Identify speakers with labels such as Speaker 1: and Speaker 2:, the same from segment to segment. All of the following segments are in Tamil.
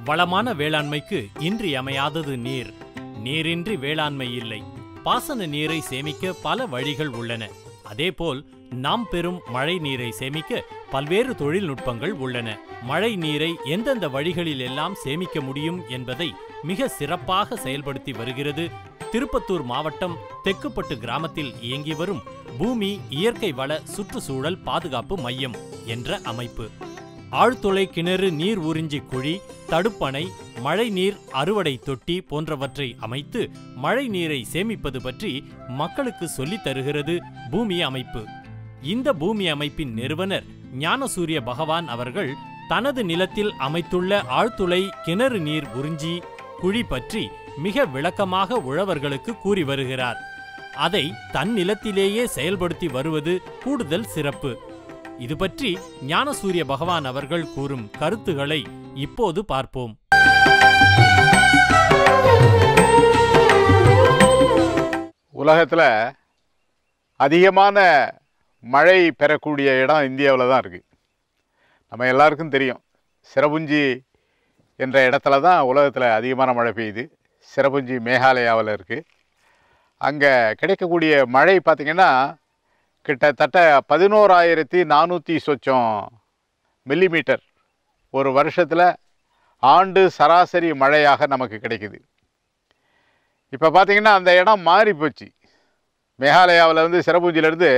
Speaker 1: வளமான வேளாண்மைக்கு இன்றியமையாதது நீர். நீரின்றி வேளாண்மை இல்லை. பாசன நீரை சேமிக்க பல வழிகள் உள்ளன. அதேபோல் நாம் பெறும் மழை நீரை சேமிக்க பல்வேறு தொழில்நுட்பங்கள் உள்ளன. மழை நீரை எந்தெந்த வழிகளில் எல்லாம் சேமிக்க முடியும் என்பதை மிக சிறப்பாக செயல்படுத்தி வருகிறது திருப்பத்தூர் மாவட்டம் தெக்குப்பட்டு கிராமத்தில் இயங்கி வரும் பூமி இயற்கை வள சுற்றுச்சூழல் பாதுகாப்பு மையம் என்ற அமைப்பு. ஆழ்துளை கிணறு நீர் உறிஞ்சி குழி, தடுப்பணை, மழைநீர் அறுவடை தொட்டி போன்றவற்றை அமைத்து மழை நீரை சேமிப்பது பற்றி மக்களுக்கு சொல்லித் தருகிறது பூமி அமைப்பு. இந்த பூமி அமைப்பின் நிறுவனர் ஞானசூரிய பகவான் அவர்கள் தனது நிலத்தில் அமைத்துள்ள ஆழ்துளை கிணறு நீர் உறிஞ்சி குழி பற்றி மிக விளக்கமாக உழவர்களுக்கு கூறி வருகிறார். அதை தன் நிலத்திலேயே செயல்படுத்தி வருவது கூடுதல் சிறப்பு. இது பற்றி ஞானசூரிய பகவான் அவர்கள் கூறும் கருத்துக்களை இப்போது பார்ப்போம்.
Speaker 2: உலகத்தில் அதிகமான மழை பெறக்கூடிய இடம் இந்தியாவில் தான் இருக்குது. நம்ம எல்லாருக்கும் தெரியும், சிரபுஞ்சி என்ற இடத்துல தான் உலகத்தில் அதிகமான மழை பெய்யுது. சிரபுஞ்சி மேகாலயாவில் இருக்குது. அங்கே கிடைக்கக்கூடிய மழை பார்த்திங்கன்னா கிட்டத்தட்ட 11,400 சொச்சம் மில்லிமீட்டர் ஒரு வருஷத்தில் ஆண்டு சராசரி மழையாக நமக்கு கிடைக்குது. இப்போ பார்த்திங்கன்னா அந்த இடம் மாறி போச்சு. மேகாலயாவில் வந்து சிரபுஞ்சிலேருந்து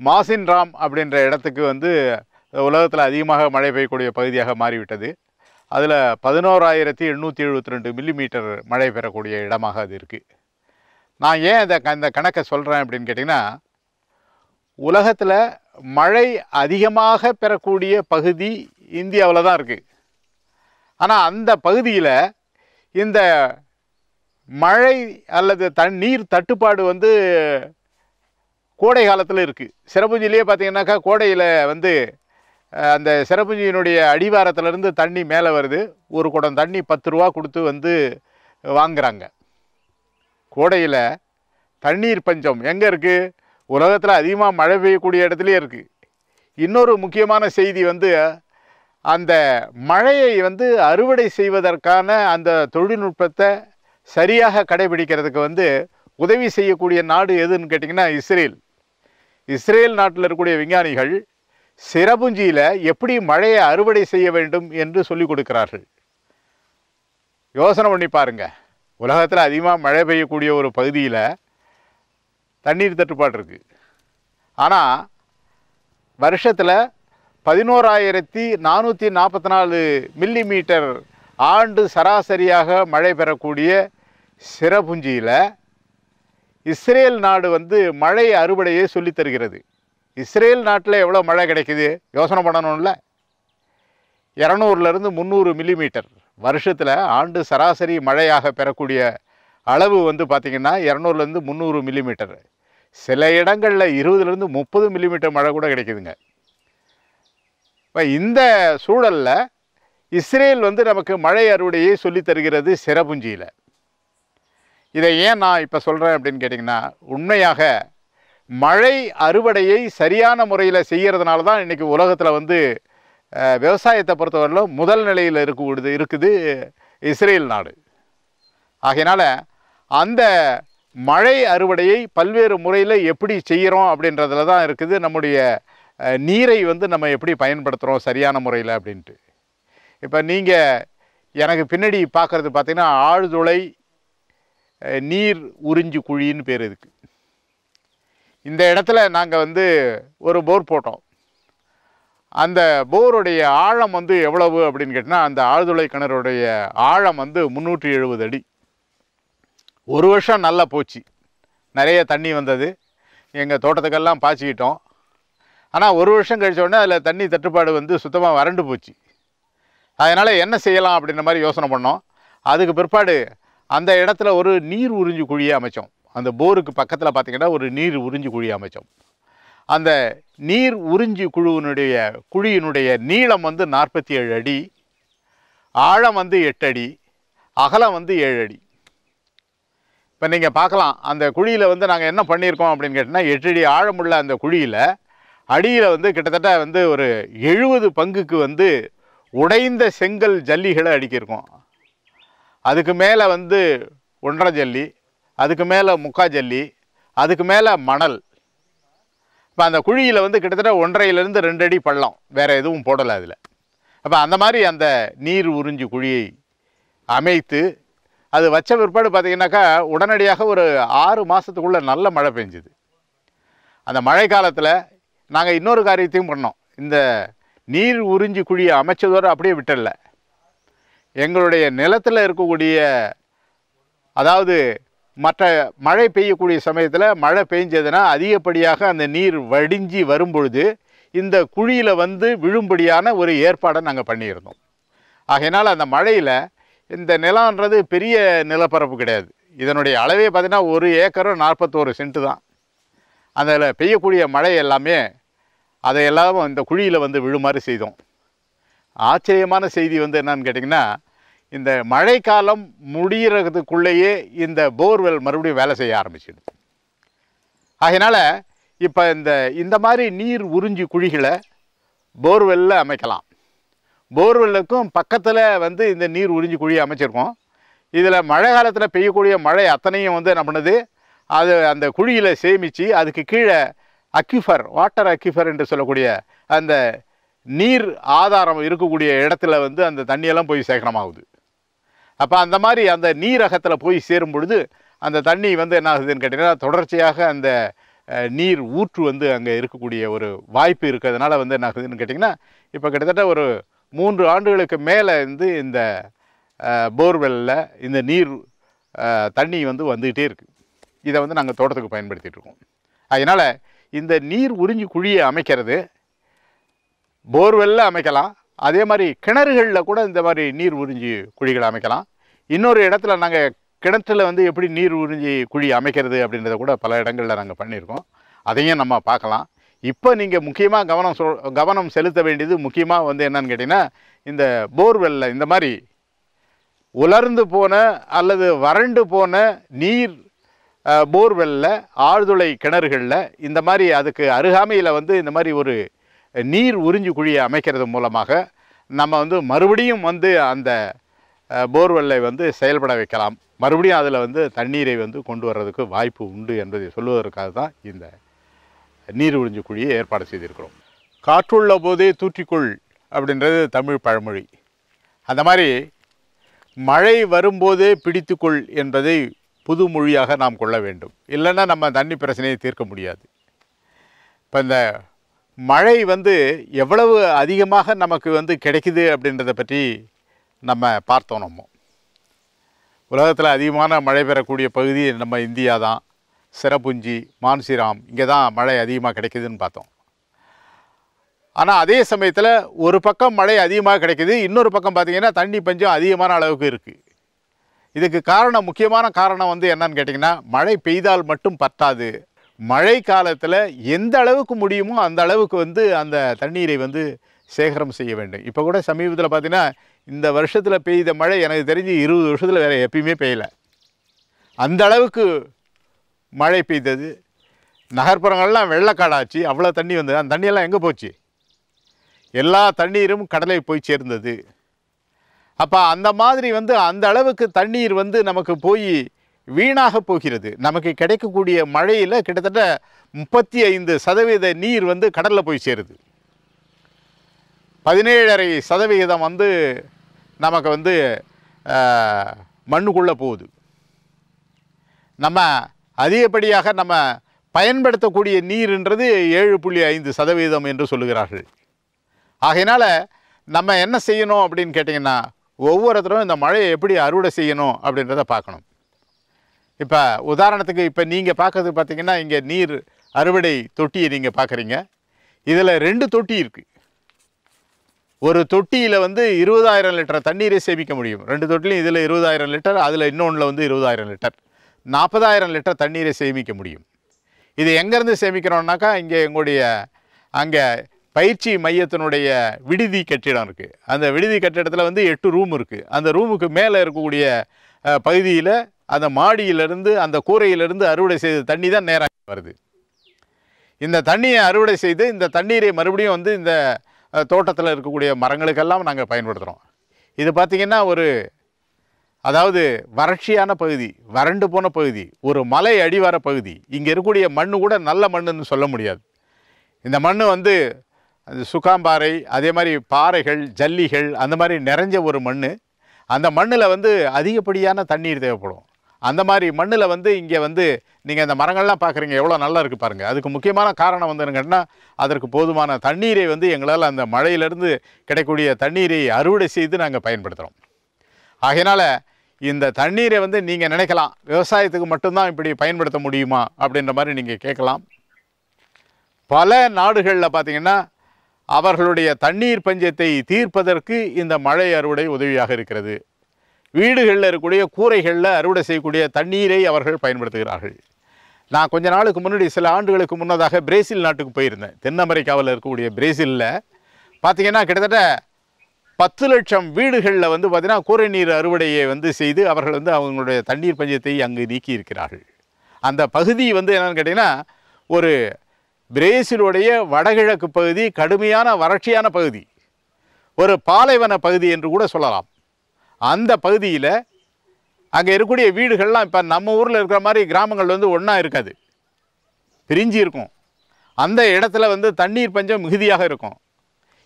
Speaker 2: மாசின்ராம் அப்படின்ற இடத்துக்கு வந்து உலகத்தில் அதிகமாக மழை பெய்யக்கூடிய பகுதியாக மாறிவிட்டது. அதில் 11,872 மில்லிமீட்டர் மழை பெறக்கூடிய இடமாக அது இருக்குது. நான் ஏன் இந்த கணக்கை சொல்கிறேன் அப்படின்னு கேட்டிங்கன்னா, உலகத்தில் மழை அதிகமாக பெறக்கூடிய பகுதி இந்தியாவில் தான் இருக்குது. ஆனால் அந்த பகுதியில் இந்த மழை அல்லது நீர் தட்டுப்பாடு வந்து கோடை காலத்தில் இருக்குது. சிரபுஞ்சிலேயே பார்த்திங்கனாக்கா கோடையில் வந்து அந்த சிரபுஞ்சியினுடைய அடிவாரத்திலேருந்து தண்ணி மேலே வருது. ஒரு குடம் தண்ணி 10 ரூபா கொடுத்து வந்து வாங்குகிறாங்க. கோடையில் தண்ணீர் பஞ்சம் எங்கே இருக்குது? உலகத்தில் அதிகமாக மழை பெய்யக்கூடிய இடத்துலையே இருக்குது. இன்னொரு முக்கியமான செய்தி வந்து, அந்த மழையை வந்து அறுவடை செய்வதற்கான அந்த தொழில்நுட்பத்தை சரியாக கடைபிடிக்கிறதுக்கு வந்து உதவி செய்யக்கூடிய நாடு எதுன்னு கேட்டிங்கன்னா இஸ்ரேல். இஸ்ரேல் நாட்டில் இருக்கக்கூடிய விஞ்ஞானிகள் சிரபுஞ்சியில் எப்படி மழையை அறுவடை செய்ய வேண்டும் என்று சொல்லிக் கொடுக்கிறார்கள். யோசனை பண்ணி பாருங்கள், உலகத்தில் அதிகமாக மழை பெய்யக்கூடிய ஒரு பகுதியில் தண்ணீர் தட்டுப்பாடு இருக்குது. ஆனால் வருஷத்தில் 11,444 மில்லிமீட்டர் ஆண்டு சராசரியாக மழை பெறக்கூடிய சிரபுஞ்சியில் இஸ்ரேல் நாடு வந்து மழை அறுவடையை சொல்லித் தருகிறது. இஸ்ரேல் நாட்டில் எவ்வளோ மழை கிடைக்குது யோசனை பண்ணணும்ல. 200லேருந்து 300 மில்லிமீட்டர் வருஷத்தில் ஆண்டு சராசரி மழையாக பெறக்கூடிய அளவு வந்து பார்த்திங்கன்னா 200லேருந்து 300 மில்லிமீட்டர். சில இடங்களில் 20லேருந்து 30 மில்லிமீட்டர் மழை கூட கிடைக்குதுங்க. இப்போ இந்த சூழலில் இஸ்ரேல் வந்து நமக்கு மழை அறுவடையை சொல்லித் தருகிறது சிரபுஞ்சியில். இதை ஏன் நான் இப்போ சொல்கிறேன் அப்படின்னு கேட்டிங்கன்னா, உண்மையாக மழை அறுவடையை சரியான முறையில் செய்கிறதுனால தான் இன்றைக்கி உலகத்தில் வந்து விவசாயத்தை பொறுத்தவரையிலும் முதல் நிலையில் இருக்குது இஸ்ரேல் நாடு. ஆகையினால் அந்த மழை அறுவடையை பல்வேறு முறையில் எப்படி செய்கிறோம் அப்படின்றதுல தான் இருக்குது நம்முடைய நீரை வந்து நம்ம எப்படி பயன்படுத்துகிறோம் சரியான முறையில் அப்படின்ட்டு. இப்போ நீங்கள் எனக்கு பின்னாடி பார்க்குறது பார்த்திங்கன்னா ஆழ்துளை நீர் உறிஞ்சி குழின்னு பேர் இதுக்கு. இந்த இடத்துல நாங்கள் வந்து ஒரு போர் போட்டோம். அந்த போருடைய ஆழம் வந்து எவ்வளவு அப்படின்னு கேட்டிங்கன்னா, அந்த ஆழ்துளை கிணறுடைய ஆழம் வந்து 370 அடி. ஒரு வருஷம் நல்லா போச்சு, நிறைய தண்ணி வந்தது, எங்கள் தோட்டத்துக்கெல்லாம் பாய்ச்சிக்கிட்டோம். ஆனால் ஒரு வருஷம் கழிச்ச உடனே அதில் தண்ணி தட்டுப்பாடு வந்து சுத்தமாக வறண்டு போச்சு. அதனால் என்ன செய்யலாம் அப்படின்ற மாதிரி யோசனை பண்ணோம். அதுக்கு பிற்பாடு அந்த இடத்துல ஒரு நீர் உறிஞ்சி குழியை அமைச்சோம். அந்த போருக்கு பக்கத்தில் பார்த்திங்கன்னா ஒரு நீர் உறிஞ்சி குழி அமைச்சோம். அந்த நீர் உறிஞ்சி குழியினுடைய நீளம் வந்து 47 அடி, ஆழம் வந்து 8 அடி, அகலம் வந்து 7 அடி. இப்போ நீங்கள் பார்க்கலாம், அந்த குழியில் வந்து நாங்கள் என்ன பண்ணியிருக்கோம் அப்படின்னு கேட்டிங்கன்னா, 8 அடி ஆழமுள்ள அந்த குழியில் அடியில் வந்து கிட்டத்தட்ட வந்து ஒரு 70 பங்குக்கு வந்து உடைந்த செங்கல் ஜல்லிகளை அடுக்கியிருக்கோம். அதுக்கு மேலே வந்து 1.5 ஜல்லி, அதுக்கு மேலே 3/4 ஜல்லி, அதுக்கு மேலே மணல். இப்போ அந்த குழியில் வந்து கிட்டத்தட்ட 1.5லேருந்து 2 அடி பள்ளம், வேறு எதுவும் போடலை அதில். அப்போ அந்த மாதிரி அந்த நீர் உறிஞ்சி குழியை அமைத்து அது வச்ச பிற்பாடு பார்த்திங்கனாக்கா உடனடியாக ஒரு 6 மாதத்துக்குள்ளே நல்ல மழை பெஞ்சுது. அந்த மழை காலத்தில் நாங்கள் இன்னொரு காரியத்தையும் பண்ணோம். இந்த நீர் உறிஞ்சி குழியை அமைச்சதோடு அப்படியே விட்டுடல. எங்களுடைய நிலத்தில் இருக்கக்கூடிய, அதாவது மற்ற மழை பெய்யக்கூடிய சமயத்தில் மழை பெஞ்சதுன்னா அதிகப்படியாக அந்த நீர் வடிஞ்சி வரும்பொழுது இந்த குழியில் வந்து விழும்படியான ஒரு ஏற்பாடை நாங்கள் பண்ணியிருந்தோம். ஆகையினால் அந்த மழையில் இந்த நிலம்ன்றது பெரிய நிலப்பரப்பு கிடையாது. இதனுடைய அளவே பார்த்திங்கன்னா 1 ஏக்கரும் 41 சென்ட்டு தான். அதில் பெய்யக்கூடிய மழை எல்லாமே அதையெல்லாம் இந்த குழியில் வந்து விழுமாறு செய்தோம். ஆச்சரியமான செய்தி வந்து என்னன்னு கேட்டிங்கன்னா, இந்த மழைக்காலம் முடிகிறதுக்குள்ளேயே இந்த போர்வெல் மறுபடியும் வேலை செய்ய ஆரம்பிச்சிடுது. ஆகையினால் இப்போ இந்த மாதிரி நீர் உறிஞ்சி குழிகளை போர்வெல்லில் அமைக்கலாம். போர்வெல்லுக்கும் பக்கத்தில் வந்து இந்த நீர் உறிஞ்சி குழியை அமைச்சிருக்கோம். இதில் மழை காலத்தில் பெய்யக்கூடிய மழை அத்தனையும் வந்து என்ன பண்ணுது, அது அந்த குழியில் சேமித்து அதுக்கு கீழே அக்யூஃபர், வாட்டர் அக்யூஃபர் என்று சொல்லக்கூடிய அந்த நீர் ஆதாரம் இருக்கக்கூடிய இடத்துல வந்து அந்த தண்ணியெல்லாம் போய் சேகரமாகுது. அப்போ அந்த மாதிரி அந்த நீரகத்தில் போய் சேரும் பொழுது அந்த தண்ணி வந்து என்ன ஆகுதுன்னு கேட்டிங்கன்னா, தொடர்ச்சியாக அந்த நீர் ஊற்று வந்து அங்கே இருக்கக்கூடிய ஒரு வாய்ப்பு இருக்கிறதுனால வந்து என்ன ஆகுதுன்னு கேட்டிங்கன்னா, இப்போ கிட்டத்தட்ட ஒரு 3 ஆண்டுகளுக்கு மேலே வந்து இந்த போர்வெல்லில் இந்த நீர் தண்ணி வந்து வந்துக்கிட்டே இருக்குது. இதை வந்து நாங்கள் தோட்டத்துக்கு பயன்படுத்திகிட்டு இருக்கோம். அதனால் இந்த நீர் உறிஞ்சி குழியை அமைக்கிறது போர்வெல்லில் அமைக்கலாம். அதே மாதிரி கிணறுகளில் கூட இந்த மாதிரி நீர் உறிஞ்சி குழிகளை அமைக்கலாம். இன்னொரு இடத்துல நாங்கள் கிணற்றில் வந்து எப்படி நீர் உறிஞ்சி குழி அமைக்கிறது அப்படின்றத கூட பல இடங்களில் நாங்கள் பண்ணியிருக்கோம். அதையும் நம்ம பார்க்கலாம். இப்போ நீங்கள் முக்கியமாக கவனம் செலுத்த வேண்டியது முக்கியமாக வந்து என்னன்னு கேட்டிங்கன்னா, இந்த போர்வெல்லில் இந்த மாதிரி உலர்ந்து போன அல்லது வறண்டு போன நீர் போர்வெல்லில், ஆழ்துளை கிணறுகளில் இந்த மாதிரி அதுக்கு அருகாமையில் வந்து இந்த மாதிரி ஒரு நீர் உறிஞ்சி குழியை அமைக்கிறது மூலமாக நம்ம வந்து மறுபடியும் வந்து அந்த போர்வெல்லை வந்து செயல்பட வைக்கலாம். மறுபடியும் அதில் வந்து தண்ணீரை வந்து கொண்டு வர்றதுக்கு வாய்ப்பு உண்டு என்பதை சொல்வதற்காக தான் இந்த நீர் உறிஞ்சி குழியை ஏற்பாடு செய்திருக்கிறோம். காற்றுள்ள போதே தூற்றிக்கொள் அப்படின்றது தமிழ் பழமொழி. அந்த மாதிரி மழை வரும்போதே பிடித்துக்கொள் என்பதை புது மொழியாக நாம் கொள்ள வேண்டும். இல்லைன்னா நம்ம தண்ணி பிரச்சனையை தீர்க்க முடியாது. இப்போ இந்த மழை வந்து எவ்வளவு அதிகமாக நமக்கு வந்து கிடைக்குது அப்படின்றத பற்றி நம்ம பார்த்தோம். நம்ம உலகத்தில் அதிகமான மழை பெறக்கூடிய பகுதி நம்ம இந்தியா தான். சிரபுஞ்சி, மான்சிராம், இங்கே தான் மழை அதிகமாக கிடைக்குதுன்னு பார்த்தோம். ஆனால் அதே சமயத்தில் ஒரு பக்கம் மழை அதிகமாக கிடைக்குது, இன்னொரு பக்கம் பார்த்திங்கன்னா தண்ணி பஞ்சம் அதிகமான அளவுக்கு இருக்குது. இதுக்கு காரணம், முக்கியமான காரணம் வந்து என்னன்னு கேட்டிங்கன்னா, மழை பெய்தால் மட்டும் பத்தாது. மழை காலத்தில் எந்த அளவுக்கு முடியுமோ அந்த அளவுக்கு வந்து அந்த தண்ணீரை வந்து சேகரம் செய்ய வேண்டும். இப்போ கூட சமீபத்தில் பார்த்திங்கன்னா, இந்த வருஷத்தில் பெய்த மழை எனக்கு தெரிஞ்சு 20 வருஷத்தில் வேறு எப்பயுமே பெய்யலை. அந்த அளவுக்கு மழை பெய்தது. நகர்ப்புறங்கள்லாம் வெள்ளக்காடாச்சு. அவ்வளோ தண்ணி வந்தது. அந்த தண்ணியெல்லாம் எங்கே போச்சு? எல்லா தண்ணீரும் கடலை போய் சேர்ந்தது. அப்போ அந்த மாதிரி வந்து அந்த அளவுக்கு தண்ணீர் வந்து நமக்கு போய் வீணாக போகிறது. நமக்கு கிடைக்கக்கூடிய மழையில் கிட்டத்தட்ட 35% நீர் வந்து கடலில் போய் சேருது. 17.5% வந்து நமக்கு வந்து மண்ணுக்குள்ளே போகுது. நம்ம அதிகப்படியாக நம்ம பயன்படுத்தக்கூடிய நீர்ன்றது 7.5% என்று சொல்லுகிறார்கள். ஆகையினால் நம்ம என்ன செய்யணும் அப்படின்னு கேட்டிங்கன்னா, ஒவ்வொருத்தரும் இந்த மழையை எப்படி அறுவடை செய்யணும் அப்படின்றத பார்க்கணும். இப்போ உதாரணத்துக்கு இப்போ நீங்கள் பார்க்கறது பார்த்திங்கன்னா, இங்கே நீர் அறுவடை தொட்டியை நீங்கள் பார்க்குறீங்க. இதில் 2 தொட்டி இருக்குது. ஒரு தொட்டியில் வந்து 20,000 லிட்டர் தண்ணீரை சேமிக்க முடியும். 2 தொட்டிலையும் இதில் 20,000 லிட்டர், அதில் இன்னொன்றில் வந்து 20,000 லிட்டர், 40,000 லிட்டர் தண்ணீரை சேமிக்க முடியும். இது எங்கேருந்து சேமிக்கிறோம்னாக்கா, இங்கே எங்களுடைய அங்கே பயிற்சி மையத்தினுடைய விடுதி கட்டிடம் இருக்குது. அந்த விடுதி கட்டிடத்தில் வந்து 8 ரூம் இருக்குது. அந்த ரூமுக்கு மேலே இருக்கக்கூடிய பகுதியில் அந்த மாடியிலிருந்து அந்த கூரையிலிருந்து அறுவடை செய்த தண்ணி தான் நேராக வருது. இந்த தண்ணியை அறுவடை செய்து இந்த தண்ணீரை மறுபடியும் வந்து இந்த தோட்டத்தில் இருக்கக்கூடிய மரங்களுக்கெல்லாம் நாங்கள் பயன்படுத்துகிறோம். இது பார்த்திங்கன்னா அதாவது வறட்சியான பகுதி, வறண்டு போன பகுதி, ஒரு மலை அடிவார பகுதி. இங்கே இருக்கக்கூடிய மண் கூட நல்ல மண்ணுன்னு சொல்ல முடியாது. இந்த மண் அது சுக்காம்பாறை, அதே மாதிரி பாறைகள், ஜல்லிகள், அந்த மாதிரி நிறைஞ்ச ஒரு மண். அந்த மண்ணில் அதிகப்படியான தண்ணீர் தேவைப்படும். அந்த மாதிரி மண்ணில் இங்கே நீங்கள் அந்த மரங்கள்லாம் பார்க்குறீங்க, எவ்வளோ நல்லா இருக்குது பாருங்கள். அதுக்கு முக்கியமான காரணம் என்னங்கன்னா, அதற்கு போதுமான தண்ணீரை எங்களால் அந்த மழையிலேருந்து கிடைக்கக்கூடிய தண்ணீரை அறுவடை செய்து நாங்கள் பயன்படுத்துகிறோம். ஆகையினால் இந்த தண்ணீரை நீங்கள் நினைக்கலாம், விவசாயத்துக்கு மட்டும்தான் இப்படி பயன்படுத்த முடியுமா அப்படின்ற மாதிரி நீங்கள் கேட்கலாம். பல நாடுகளில் பார்த்திங்கன்னா அவர்களுடைய தண்ணீர் பஞ்சத்தை தீர்ப்பதற்கு இந்த மழை அறுவடை உதவியாக இருக்கிறது. வீடுகளில் இருக்கக்கூடிய கூரைகளில் அறுவடை செய்யக்கூடிய தண்ணீரை அவர்கள் பயன்படுத்துகிறார்கள். நான் கொஞ்ச நாளுக்கு முன்னாடி, சில ஆண்டுகளுக்கு முன்னதாக பிரேசில் நாட்டுக்கு போயிருந்தேன். தென் அமெரிக்காவில் இருக்கக்கூடிய பிரேசிலில் பார்த்திங்கன்னா கிட்டத்தட்ட 10 லட்சம் வீடுகளில் பார்த்திங்கன்னா கூரை நீர் அறுவடையை செய்து அவர்கள் அவங்களுடைய தண்ணீர் பஞ்சத்தை அங்கு நீக்கி இருக்கிறார்கள். அந்த பகுதி என்னென்னு கேட்டிங்கன்னா, ஒரு பிரேசிலுடைய வடகிழக்கு பகுதி கடுமையான வறட்சியான பகுதி, ஒரு பாலைவன பகுதி என்று கூட சொல்லலாம். அந்த பகுதியில் அங்கே இருக்கக்கூடிய வீடுகள்லாம் இப்போ நம்ம ஊரில் இருக்கிற மாதிரி கிராமங்கள் ஒன்றா இருக்காது, பிரிஞ்சு இருக்கும். அந்த இடத்துல தண்ணீர் பஞ்சம் மிகுதியாக இருக்கும்.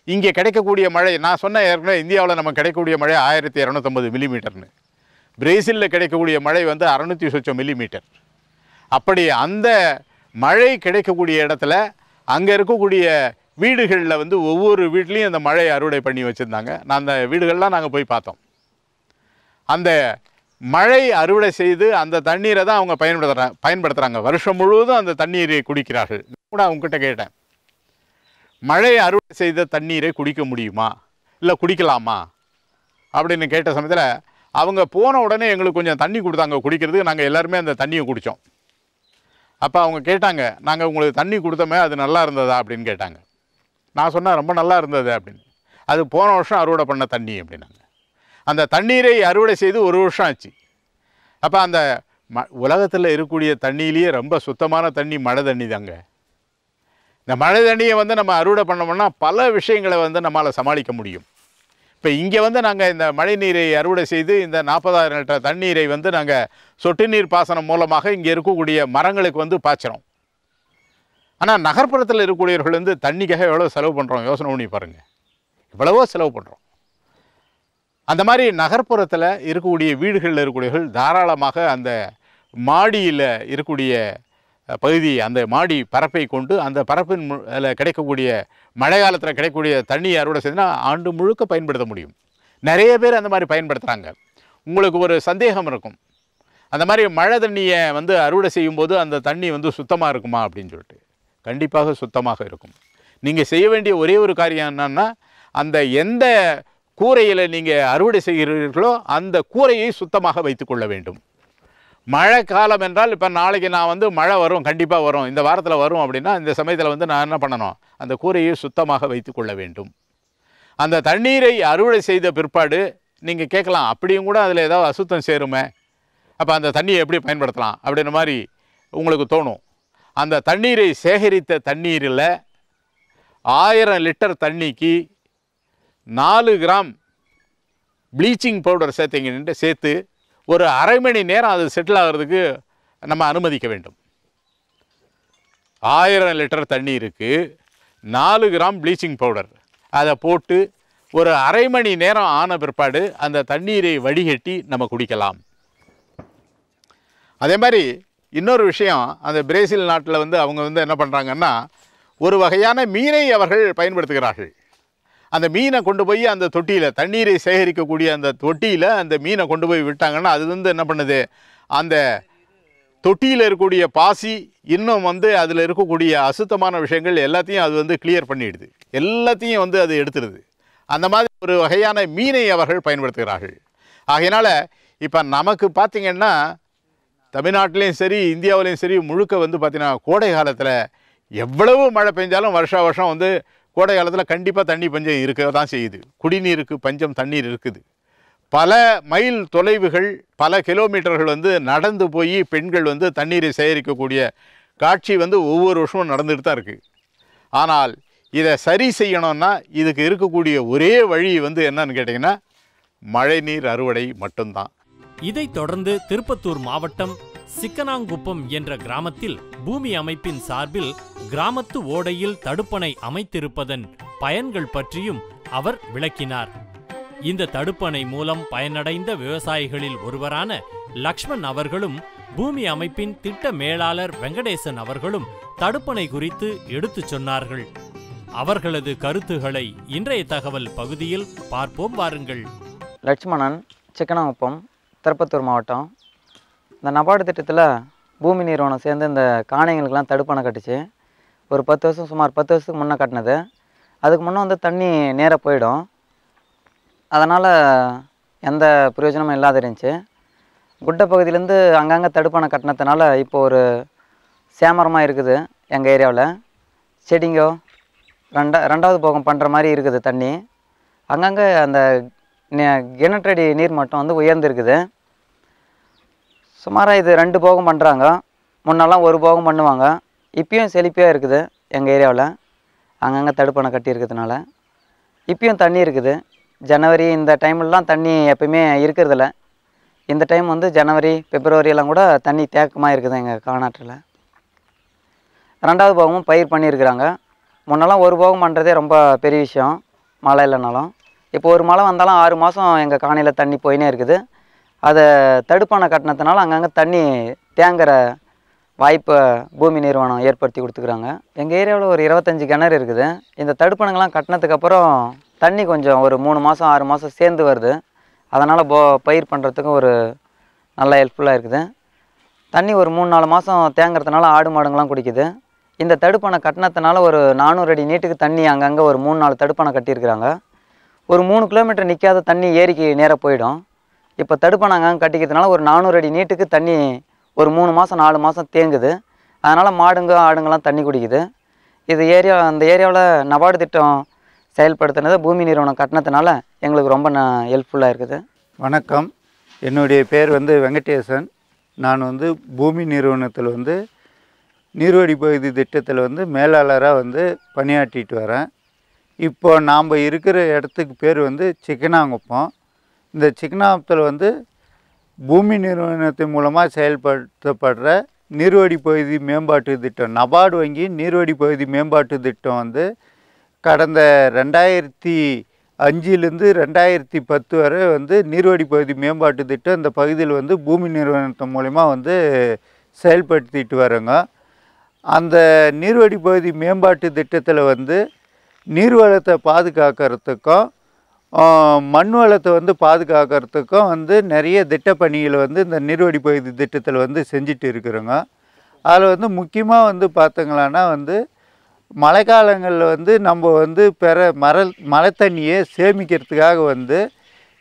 Speaker 2: இங்கே கிடைக்கக்கூடிய மழை, நான் சொன்ன ஏற்கனவே இந்தியாவில் நம்ம கிடைக்கக்கூடிய மழை 1250 மில்லிமீட்டர்னு, பிரேசிலில் கிடைக்கக்கூடிய மழை 600 சொச்சம் மில்லிமீட்டர். அப்படி அந்த மழை கிடைக்கக்கூடிய இடத்துல அங்கே இருக்கக்கூடிய வீடுகளில் ஒவ்வொரு வீட்லேயும் அந்த மழை அறுவடை பண்ணி வச்சுருந்தாங்க. அந்த வீடுகள்லாம் நாங்கள் போய் பார்த்தோம். அந்த மழை அறுவடை செய்து அந்த தண்ணீரை தான் அவங்க பயன்படுத்துகிறாங்க. வருஷம் முழுவதும் அந்த தண்ணீரை குடிக்கிறார்கள். கூட அவங்ககிட்ட கேட்டேன், மழை அறுவடை செய்த தண்ணீரை குடிக்க முடியுமா, இல்லை குடிக்கலாமா அப்படின்னு கேட்ட சமயத்தில் அவங்க போன உடனே எங்களுக்கு கொஞ்சம் தண்ணி கொடுத்தாங்க குடிக்கிறதுக்கு. நாங்கள் எல்லாருமே அந்த தண்ணியை குடித்தோம். அப்போ அவங்க கேட்டாங்க, நாங்கள் உங்களுக்கு தண்ணி கொடுத்தோமே அது நல்லா இருந்ததா அப்படின்னு கேட்டாங்க. நான் சொன்னேன், ரொம்ப நல்லா இருந்தது அப்படின்னு. அது போன வருஷம் அறுவடை பண்ண தண்ணி அப்படின்னாங்க. அந்த தண்ணீரை அறுவடை செய்து 1 வருஷம் ஆச்சு. அப்போ அந்த உலகத்தில் இருக்கக்கூடிய தண்ணியிலேயே ரொம்ப சுத்தமான தண்ணி மழை தண்ணி தாங்க. இந்த மழை தண்ணியை நம்ம அறுவடை பண்ணோம்னா பல விஷயங்களை நம்மளால் சமாளிக்க முடியும். இப்போ இங்கே நாங்கள் இந்த மழை நீரை அறுவடை செய்து இந்த 40,000 லிட்டர் தண்ணீரை நாங்கள் சொட்டு நீர் பாசனம் மூலமாக இங்கே இருக்கக்கூடிய மரங்களுக்கு பாய்ச்சிறோம். ஆனால் நகர்ப்புறத்தில் இருக்கக்கூடியவர்கள் தண்ணிக்காக எவ்வளோ செலவு பண்ணுறோம் யோசனை பண்ணி பாருங்கள். எவ்வளவோ செலவு பண்ணுறோம். அந்த மாதிரி நகர்ப்புறத்தில் இருக்கக்கூடிய வீடுகளில் இருக்கக்கூடியவர்கள் தாராளமாக அந்த மாடியில் இருக்கக்கூடிய பகுதி, அந்த மாடி பரப்பை கொண்டு அந்த பரப்பின் கிடைக்கக்கூடிய மழை காலத்தில் கிடைக்கக்கூடிய தண்ணி அறுவடை செய்துனா ஆண்டு முழுக்க பயன்படுத்த முடியும். நிறைய பேர் அந்த மாதிரி பயன்படுத்துகிறாங்க. உங்களுக்கு ஒரு சந்தேகம் இருக்கும், அந்த மாதிரி மழை தண்ணியை அறுவடை செய்யும்போது அந்த தண்ணி சுத்தமாக இருக்குமா அப்படின்னு சொல்லிட்டு. கண்டிப்பாக சுத்தமாக இருக்கும். நீங்கள் செய்ய வேண்டிய ஒரே ஒரு காரியம் என்னன்னா, அந்த எந்த கூரையில் நீங்கள் அறுவடை செய்கிறீர்களோ அந்த கூரையை சுத்தமாக வைத்துக்கொள்ள வேண்டும். மழை காலம் என்றால் இப்போ நாளைக்கு நான் மழை வரும், கண்டிப்பாக வரும், இந்த வாரத்தில் வரும் அப்படின்னா இந்த சமயத்தில் நான் என்ன பண்ணணும், அந்த கூரையை சுத்தமாக வைத்துக்கொள்ள வேண்டும். அந்த தண்ணீரை அறுவடை செய்த பிற்பாடு நீங்கள் கேட்கலாம், அப்படியும் கூட அதில் ஏதாவது அசுத்தம் சேருமே, அப்போ அந்த தண்ணியை எப்படி பயன்படுத்தலாம் அப்படின்ற மாதிரி உங்களுக்கு தோணும். அந்த தண்ணீரை சேகரித்த தண்ணீரில் 1000 லிட்டர் தண்ணிக்கு 4 கிராம் ப்ளீச்சிங் பவுடர் சேர்த்து ஒரு அரை மணி நேரம் அது செட்டில் ஆகிறதுக்கு நம்ம அனுமதிக்க வேண்டும். 1000 லிட்டர் தண்ணீருக்கு 4 கிராம் ப்ளீச்சிங் பவுடர் அதை போட்டு ஒரு அரை மணி நேரம் ஆன பிற்பாடு அந்த தண்ணீரை வடிகட்டி நம்ம குடிக்கலாம். அதே மாதிரி இன்னொரு விஷயம், அந்த பிரேசில் நாட்டில் அவங்க என்ன பண்ணுறாங்கன்னா, ஒரு வகையான மீனை அவர்கள் பயன்படுத்துகிறார்கள். அந்த மீனை கொண்டு போய் அந்த தொட்டியில், தண்ணீரை சேகரிக்கக்கூடிய அந்த தொட்டியில் அந்த மீனை கொண்டு போய் விட்டாங்கன்னா அது என்ன பண்ணுது, அந்த தொட்டியில் இருக்கக்கூடிய பாசி இன்னும் அதில் இருக்கக்கூடிய அசுத்தமான விஷயங்கள் எல்லாத்தையும் அது கிளியர் பண்ணிடுது, எல்லாத்தையும் அது எடுத்துடுது. அந்த மாதிரி ஒரு வகையான மீனை அவர்கள் பயன்படுத்துகிறார்கள். ஆகையினால் இப்போ நமக்கு பார்த்திங்கன்னா தமிழ்நாட்டிலையும் சரி இந்தியாவிலையும் சரி முழுக்க பார்த்திங்கன்னா கோடை காலத்தில் எவ்வளவு மழை பெஞ்சாலும் வருஷம் கோடை காலத்தில் கண்டிப்பாக தண்ணி பஞ்சம் இருக்க தான் செய்யுது. குடிநீருக்கு பஞ்சம், தண்ணீர் இருக்குது. பல மைல் தொலைவுகள், பல கிலோமீட்டர்கள் நடந்து போய் பெண்கள் தண்ணீரை சேகரிக்கக்கூடிய காட்சி ஒவ்வொரு வருஷமும் நடந்துட்டு தான் இருக்குது. ஆனால் இதை சரி செய்யணும்னா இதுக்கு இருக்கக்கூடிய ஒரே வழி வந்து என்னன்னு கேட்டிங்கன்னா மழைநீர் அறுவடை மட்டும்தான்.
Speaker 1: இதைத் தொடர்ந்து திருப்பத்தூர் மாவட்டம் சிக்கனாங்குப்பம் என்ற கிராமத்தில் பூமி அமைப்பின் சார்பில் கிராமத்து ஓடையில் தடுப்பணை அமைத்திருப்பதன் பயன்கள் பற்றியும் அவர் விளக்கினார். இந்த தடுப்பணை மூலம் பயனடைந்த விவசாயிகளில் ஒருவரான லக்ஷ்மண் அவர்களும் பூமி அமைப்பின் திட்ட மேலாளர் வெங்கடேசன் அவர்களும் தடுப்பணை குறித்து எடுத்துச் சொன்னார்கள். அவர்களது கருத்துகளை இன்றைய தகவல் பகுதியில் பார்ப்போம் வாருங்கள்.
Speaker 3: லட்சுமணன், சிக்கனாங்குப்பம், திருப்பத்தூர் மாவட்டம். இந்த நபார்டு திட்டத்தில் பூமி நிறுவனம் சேர்ந்து இந்த காணிகளுக்கெல்லாம் தடுப்பணை கட்டுச்சு. ஒரு 10 வருஷம், சுமார் 10 வருஷத்துக்கு முன்னே கட்டினது. அதுக்கு முன்னே வந்து தண்ணி நேராக போயிடும். அதனால் எந்த பிரயோஜனமும் இல்லாத இருந்துச்சு. குட்டை பகுதியிலேருந்து அங்கங்கே தடுப்பணை கட்டினதுனால இப்போ ஒரு சேமரமாக இருக்குது. எங்கள் ஏரியாவில் செடிங்கோ ரெண்டாவது போகம் பண்ணுற மாதிரி இருக்குது. தண்ணி அங்கங்கே அந்த கிணற்றடி நீர் மட்டம் வந்து உயர்ந்துருக்குது. சுமாராக இது 2 போகம் பண்ணுறாங்க. முன்னெல்லாம் 1 போகம் பண்ணுவாங்க. இப்பயும் செழிப்பாக இருக்குது எங்கள் ஏரியாவில். அங்கங்கே தடுப்பணை கட்டி இருக்கிறதுனால இப்பயும் தண்ணி இருக்குது. ஜனவரி இந்த டைம்லலாம் தண்ணி எப்பயுமே இருக்கிறதில்ல. இந்த டைம் வந்து ஜனவரி, பிப்ரவரி எல்லாம் கூட தண்ணி தேக்கமாக இருக்குது எங்கள் காணாற்றில். 2வது போகமும் பயிர் பண்ணியிருக்கிறாங்க. முன்னெல்லாம் 1 போகம் பண்ணுறதே ரொம்ப பெரிய விஷயம், மழை இல்லைனாலும். இப்போ ஒரு மழை வந்தாலும் 6 மாதம் எங்கள் காணியில் தண்ணி போயினே இருக்குது. அதை தடுப்பணை கட்டினதுனால அங்கங்கே தண்ணி தேங்குற வாய்ப்பை பூமி நிறுவனம் ஏற்படுத்தி கொடுத்துக்கிறாங்க. எங்கள் ஏரியாவில் ஒரு 25 கிணறு இருக்குது. இந்த தடுப்பணைங்கள்லாம் கட்டினதுக்கப்புறம் தண்ணி கொஞ்சம் ஒரு 3 மாதம் 6 மாதம் சேர்ந்து வருது. அதனால் பயிர் பண்ணுறதுக்கும் ஒரு நல்ல ஹெல்ப்ஃபுல்லாக இருக்குது. தண்ணி ஒரு 3-4 மாதம் தேங்குறதுனால ஆடு மாடுங்கள்லாம் குடிக்குது. இந்த தடுப்பணை கட்டினதுனால ஒரு 400 அடி நீட்டுக்கு தண்ணி அங்கங்கே ஒரு 3-4 தடுப்பணை கட்டியிருக்கிறாங்க. ஒரு 3 கிலோமீட்டர் நிற்காத தண்ணி ஏரிக்கு நேராக போயிடும். இப்போ தடுப்பணை அங்கங்கே கட்டிக்கிறதுனால ஒரு 400 அடி நீட்டுக்கு தண்ணி ஒரு 3 மாதம் 4 மாதம் தேங்குது. அதனால் மாடுங்க ஆடுங்கள்லாம் தண்ணி குடிக்குது. இது அந்த ஏரியாவில் நபார்டு திட்டம் செயல்படுத்தினது பூமி நிறுவனம் கட்டினதுனால எங்களுக்கு ரொம்ப ஹெல்ப்ஃபுல்லாக இருக்குது.
Speaker 4: வணக்கம், என்னுடைய பேர் வந்து வெங்கடேசன். நான் வந்து பூமி நிறுவனத்தில் வந்து நீர்வழி பகுதி திட்டத்தில் வந்து மேலாளராக வந்து பணியாற்றிட்டு வரேன். இப்போ நாம் இருக்கிற இடத்துக்கு பேர் வந்து சிக்கனாங்குப்பம். இந்த சிக்கனாங்குப்பத்தில் வந்து பூமி நிறுவனத்தின் மூலமாக செயல்படுத்தப்படுற நீர்வழி பகுதி மேம்பாட்டு திட்டம், நபார்டு வங்கி நீர்வழி பகுதி மேம்பாட்டு திட்டம் வந்து கடந்த 2005லேருந்து 2010 வரை வந்து நீர்வழி பகுதி மேம்பாட்டு திட்டம் இந்த பகுதியில் வந்து பூமி நிறுவனத்தின் மூலமா வந்து செயல்படுத்திட்டு வரோங்க. அந்த நீர்வழி பகுதி மேம்பாட்டு திட்டத்தில் வந்து நீர்வளத்தை பாதுகாக்கிறதுக்கும் மண் வளத்தை வந்து பாதுகாக்கிறதுக்கும் வந்து நிறைய திட்டப்பணிகளை வந்து இந்த நீர்வழி பகுதி திட்டத்தில் வந்து செஞ்சுட்டு இருக்கிறோங்க. அதில் வந்து முக்கியமாக வந்து பார்த்தீங்களான்னா வந்து மழைக்காலங்களில் வந்து நம்ம வந்து மழை தண்ணியை சேமிக்கிறதுக்காக வந்து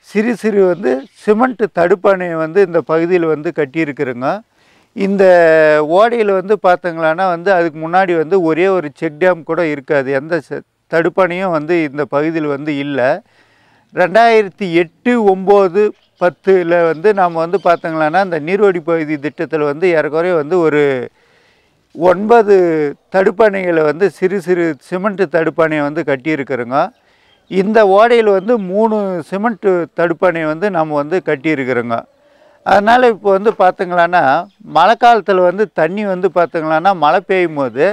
Speaker 4: சிறு சிறு வந்து சிமெண்ட்டு தடுப்பணையை வந்து இந்த பகுதியில் வந்து கட்டியிருக்கிறோங்க. இந்த ஓடையில் வந்து பார்த்தீங்களான்னா வந்து அதுக்கு முன்னாடி வந்து ஒரே ஒரு செக் டேம் கூட இருக்காது. எந்த தடுப்பணையும் வந்து இந்த பகுதியில் வந்து இல்லை. 2008, 9, 10 வந்து நாம் வந்து பார்த்தீங்களான்னா இந்த நீர்வழி பகுதி திட்டத்தில் வந்து ஏறக்குறைய வந்து ஒரு 9 தடுப்பணைகளை வந்து சிறு சிறு சிமெண்ட்டு தடுப்பணையை வந்து கட்டியிருக்கிறோங்க. இந்த ஓடையில் வந்து 3 சிமெண்ட்டு தடுப்பணையை வந்து நம்ம வந்து கட்டியிருக்கிறோங்க. அதனால் இப்போ வந்து பார்த்தீங்களான்னா மழை காலத்தில் வந்து தண்ணி வந்து பார்த்தீங்களான்னா மழை பெய்யும் போது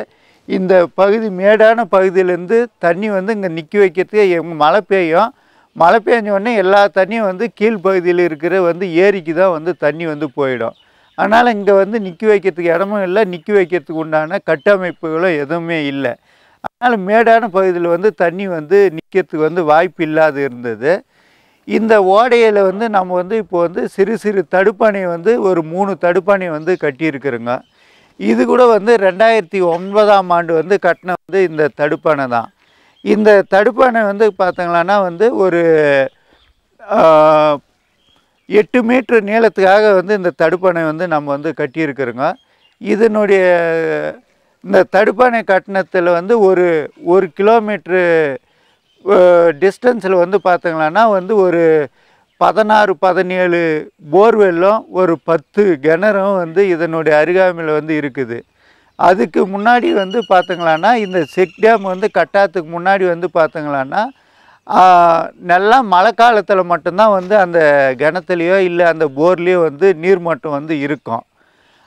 Speaker 4: இந்த பகுதி மேடான பகுதியிலேருந்து தண்ணி வந்து இங்கே நிற்க வைக்கிறதுக்கு மழை பெய்யும். மழை பெஞ்சோடனே எல்லா தண்ணியும் வந்து கீழ்ப்பகுதியில் இருக்கிற வந்து ஏரிக்கு தான் வந்து தண்ணி வந்து போயிடும். அதனால் இங்கே வந்து நிற்க வைக்கிறதுக்கு இடமும் இல்லை, நிற்க வைக்கிறதுக்கு உண்டான கட்டமைப்புகளும் எதுவுமே இல்லை. அதனால் மேடான பகுதியில் வந்து தண்ணி வந்து நிற்கிறதுக்கு வந்து வாய்ப்பு இல்லாது இருந்தது. இந்த ஓடையில் வந்து நம்ம வந்து இப்போ வந்து சிறு சிறு தடுப்பணை வந்து ஒரு 3 தடுப்பணை வந்து கட்டியிருக்கிறோங்க. இது கூட வந்து 2009ஆம் ஆண்டு வந்து கட்டின வந்து இந்த தடுப்பணை தான். இந்த தடுப்பணை வந்து பார்த்தீங்களான்னா வந்து ஒரு 8 மீட்டர் நீளத்துக்காக வந்து இந்த தடுப்பணை வந்து நம்ம வந்து கட்டியிருக்கிறோங்க. இதனுடைய இந்த தடுப்பணை கட்டணத்தில் வந்து ஒரு கிலோமீட்ரு டிஸ்டன்ஸில் வந்து பார்த்தீங்களான்னா வந்து ஒரு 16, 17 போர்வெல்லும் ஒரு 10 கிணறும் வந்து இதனுடைய அருகாமையில் வந்து இருக்குது. அதுக்கு முன்னாடி வந்து பார்த்திங்களான்னா இந்த செக் டேம் வந்து கட்டாததுக்கு முன்னாடி வந்து பார்த்திங்களான்னா நல்லா மழை காலத்தில் மட்டும்தான் வந்து அந்த கிணத்துலையோ இல்லை அந்த போர்லேயோ வந்து நீர்மட்டம் வந்து இருக்கும்.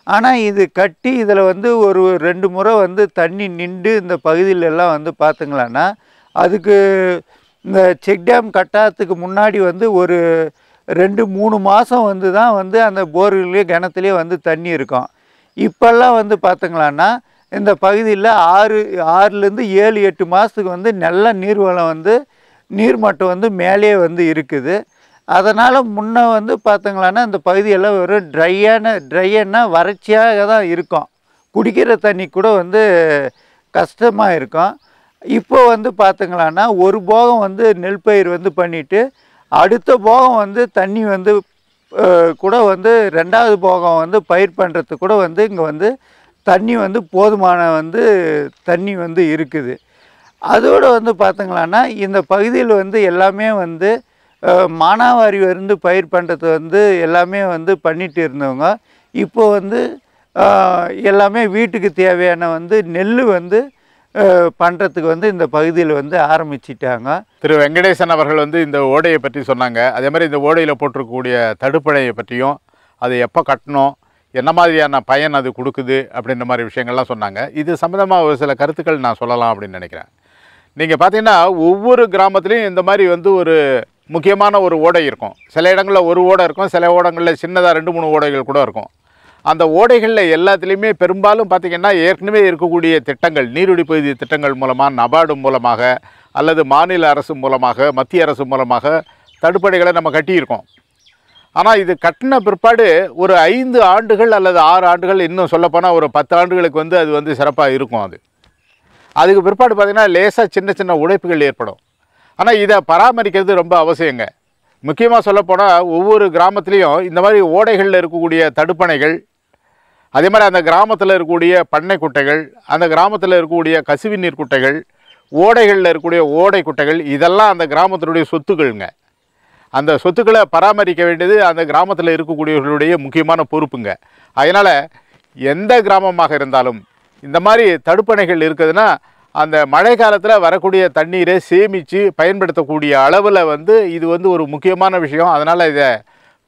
Speaker 4: ஆனால் இது கட்டி இதில் வந்து ஒரு 2 முறை வந்து தண்ணி நின்று இந்த பகுதியிலெல்லாம் வந்து பார்த்திங்களான்னா அதுக்கு இந்த செக் டேம் கட்டாததுக்கு முன்னாடி வந்து ஒரு 2-3 மாதம் வந்து தான் வந்து அந்த போர்லேயோ கிணத்துலேயோ வந்து தண்ணி இருக்கும். இப்போல்லாம் வந்து பார்த்திங்களான்னா இந்த பகுதியில் 6லேருந்து 7-8 மாதத்துக்கு வந்து நல்ல நீர்வளம் வந்து நீர்மட்டம் வந்து மேலே வந்து இருக்குது. அதனால் முன்ன வந்து பார்த்திங்களான்னா இந்த பகுதியெல்லாம் வெறும் ட்ரையான வறட்சியாக தான் இருக்கும். குடிக்கிற தண்ணி கூட வந்து கஷ்டமாக இருக்கும். இப்போ வந்து பார்த்திங்களான்னா ஒரு போகம் வந்து நெல் பயிர் வந்து பண்ணிவிட்டு அடுத்த போகம் வந்து தண்ணி வந்து கூட வந்து 2வது போகம் வந்து பயிர் பண்ணுறதுக்கு கூட வந்து இங்கே வந்து தண்ணி வந்து போதுமான வந்து தண்ணி வந்து இருக்குது. அதோடு வந்து பார்த்திங்களான்னா இந்த பகுதியில் வந்து எல்லாமே வந்து மானாவாரி வந்து பயிர் பண்ணுறது வந்து எல்லாமே வந்து பண்ணிட்டு இருந்தவங்க இப்போ வந்து எல்லாமே வீட்டுக்கு தேவையான வந்து நெல் வந்து பண்ணுறதுக்கு வந்து இந்த பகுதியில் வந்து ஆரம்பிச்சிட்டாங்க.
Speaker 2: திரு வெங்கடேசன் அவர்கள் வந்து இந்த ஓடையை பற்றி சொன்னாங்க. அதே மாதிரி இந்த ஓடையில் போட்டிருக்கக்கூடிய தடுப்பணையை பற்றியும் அது எப்போ கட்டணும், என்ன மாதிரியான பயன் அது கொடுக்குது அப்படின்ற மாதிரி விஷயங்கள்லாம் சொன்னாங்க. இது சம்மந்தமாக ஒரு சில கருத்துக்கள் நான் சொல்லலாம் அப்படின்னு நினைக்கிறேன். நீங்கள் பார்த்தீங்கன்னா ஒவ்வொரு கிராமத்துலேயும் இந்த மாதிரி வந்து ஒரு முக்கியமான ஒரு ஓடை இருக்கும். சில இடங்களில் ஒரு ஓடை இருக்கும், சில ஓடங்களில் சின்னதாக 2-3 ஓடைகள் கூட இருக்கும். அந்த ஓடைகளில் எல்லாத்துலேயுமே பெரும்பாலும் பார்த்திங்கன்னா ஏற்கனவே இருக்கக்கூடிய திட்டங்கள், நீர்வழி பகுதி திட்டங்கள் மூலமாக, நபார்டு மூலமாக அல்லது மாநில அரசு மூலமாக, மத்திய அரசு மூலமாக தடுப்பணைகளை நம்ம கட்டியிருக்கோம். ஆனால் இது கட்டின பிற்பாடு ஒரு 5 ஆண்டுகள் அல்லது 6 ஆண்டுகள், இன்னும் சொல்லப்போனால் ஒரு 10 ஆண்டுகளுக்கு வந்து அது வந்து சிறப்பாக இருக்கும். அதுக்கு பிற்பாடு பார்த்திங்கன்னா லேசாக சின்ன சின்ன உடைப்புகள் ஏற்படும். ஆனால் இதை பராமரிக்கிறது ரொம்ப அவசியங்க. முக்கியமாக சொல்லப்போனால் ஒவ்வொரு கிராமத்துலேயும் இந்த மாதிரி ஓடைகளில் இருக்கக்கூடிய தடுப்பணைகள், அதே மாதிரி அந்த கிராமத்தில் இருக்கக்கூடிய பண்ணை குட்டைகள், அந்த கிராமத்தில் இருக்கக்கூடிய கசிவு நீர் குட்டைகள், ஓடைகளில் இருக்கக்கூடிய ஓடை குட்டைகள், இதெல்லாம் அந்த கிராமத்தினுடைய சொத்துக்கள்ங்க. அந்த சொத்துக்களை பராமரிக்க வேண்டியது அந்த கிராமத்தில் இருக்கக்கூடியவர்களுடைய முக்கியமான பொறுப்புங்க. அதனால் எந்த கிராமமாக இருந்தாலும் இந்த மாதிரி தடுப்பணைகள் இருக்குதுன்னா அந்த மழை காலத்தில் வரக்கூடிய தண்ணீரை சேமித்து பயன்படுத்தக்கூடிய அளவில் வந்து இது வந்து ஒரு முக்கியமான விஷயம். அதனால் இதை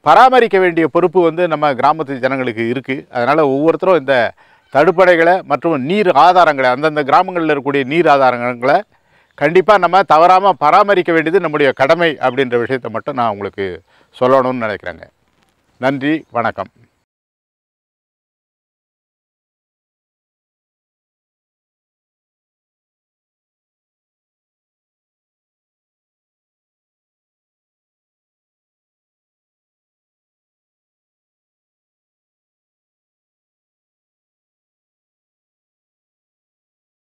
Speaker 2: பராமரிக்க வேண்டிய பொறுப்பு வந்து நம்ம கிராமத்து ஜனங்களுக்கு இருக்குது. அதனால் ஒவ்வொருத்தரும் இந்த தடுப்பணைகளை மற்றும் நீர் ஆதாரங்களை, அந்தந்த கிராமங்களில் இருக்கக்கூடிய நீர் ஆதாரங்களை கண்டிப்பாக நம்ம தவறாமல் பராமரிக்க வேண்டியது நம்முடைய கடமை அப்படின்ற விஷயத்தை மட்டும் நான் உங்களுக்கு சொல்லணும்னு நினைக்கிறேங்க. நன்றி, வணக்கம்.